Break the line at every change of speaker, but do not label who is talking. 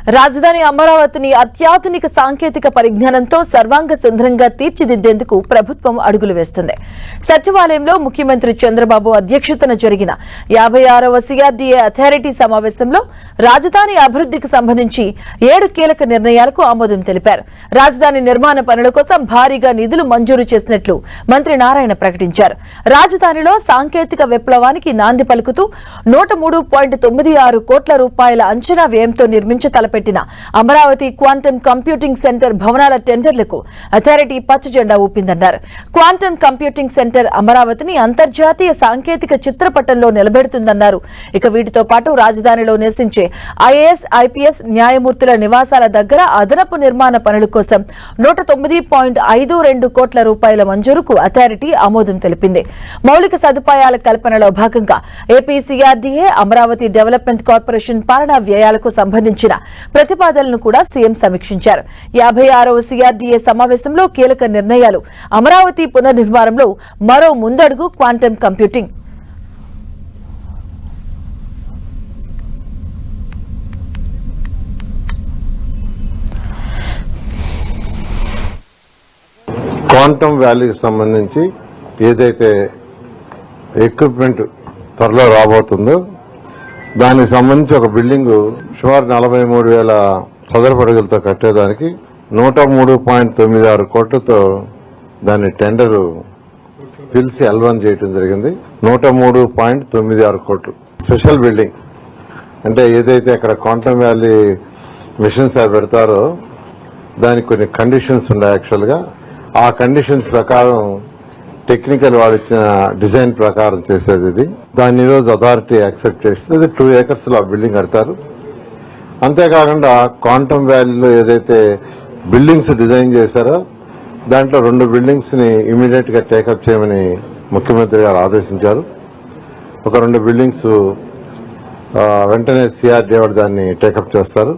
రాజధాని అమరావతిని అత్యాధునిక సాంకేతిక పరిజ్ఞానంతో సర్వాంగ సుందరంగా తీర్చిదిద్దేందుకు ప్రభుత్వం అడుగులు వేస్తుంది. సచివాలయంలో ముఖ్యమంత్రి చంద్రబాబు అధ్యక్షతన జరిగిన 56వ సిఆర్డీఏ అథారిటీ సమావేశంలో రాజధాని అభివృద్ధికి సంబంధించి 7 కీలక నిర్ణయాలకు ఆమోదం తెలిపారు. రాజధాని నిర్మాణ పనుల కోసం భారీగా నిధులు మంజూరు చేసినట్లు మంత్రి నారాయణ ప్రకటించారు. రాజధానిలో సాంకేతిక విప్లవానికి నాంది పలుకుతూ 103.96 కోట్ల రూపాయల అంచనా వ్యయంతో నిర్మించ పెట్టిన అమరావతి క్వాంటమ్ కంప్యూటింగ్ సెంటర్ భవనాల టెండర్లకు అథారిటీ పచ్చజెండా ఊపిందన్నారు. క్వాంటమ్ కంప్యూటింగ్ సెంటర్ అమరావతిని అంతర్జాతీయ సాంకేతిక చిత్రపటంలో నిలబెడుతుందన్నారు. ఇక వీటితో పాటు రాజధానిలో నివసించే ఐఏఎస్, ఐపీఎస్ న్యాయమూర్తుల నివాసాల దగ్గర అదనపు నిర్మాణ పనుల కోసం 109.52 కోట్ల రూపాయల మంజూరుకు అథారిటీ ఆమోదం తెలిపింది. మౌలిక సదుపాయాల కల్పనలో భాగంగా AP CRDA, Amaravati development corporation పాలనా వ్యయాలకు సంబంధించిన ప్రతిపాదనలను కూడా సీఎం సమీక్షించారు. 56వ సిఆర్డీఏ సమావేశంలో కీలక నిర్ణయాలు అమరావతి పునర్నిర్మాణంలో మరో ముందడుగు క్వాంటమ్ కంప్యూటింగ్.
క్వాంటమ్ వ్యాలీకి సంబంధించి ఏదైతే ఎక్విప్మెంట్ త్వరలో రాబోతుందో దానికి సంబంధించి ఒక బిల్డింగ్ సుమారు 43,000 చదరపు అడుగులతో కట్టేదానికి 103.96 కోట్లతో దాన్ని టెండర్ పిలిచి L1 చేయడం జరిగింది. 103.96 కోట్లు స్పెషల్ బిల్డింగ్. అంటే ఏదైతే అక్కడ క్వాంటమ్ వ్యాలీ మిషన్స్ పెడతారో దానికి కొన్ని కండిషన్స్ ఉన్నాయి. యాక్చువల్ గా ఆ కండిషన్స్ ప్రకారం టెక్నికల్ వాళ్ళు ఇచ్చిన డిజైన్ ప్రకారం చేసేది ఇది. దాన్ని ఈరోజు అథారిటీ యాక్సెప్ట్ చేస్తుంది. 2 acres లో ఆ బిల్డింగ్ కడతారు. అంతేకాకుండా క్వాంటమ్ వ్యాలీలో ఏదైతే బిల్డింగ్స్ డిజైన్ చేశారో దాంట్లో 2 బిల్డింగ్స్ ని ఇమీడియట్ గా టేకప్ చేయమని ముఖ్యమంత్రి గారు ఆదేశించారు. ఒక 2 బిల్డింగ్స్ వెంటనే సిఆర్డీ దాన్ని టేకప్ చేస్తారు.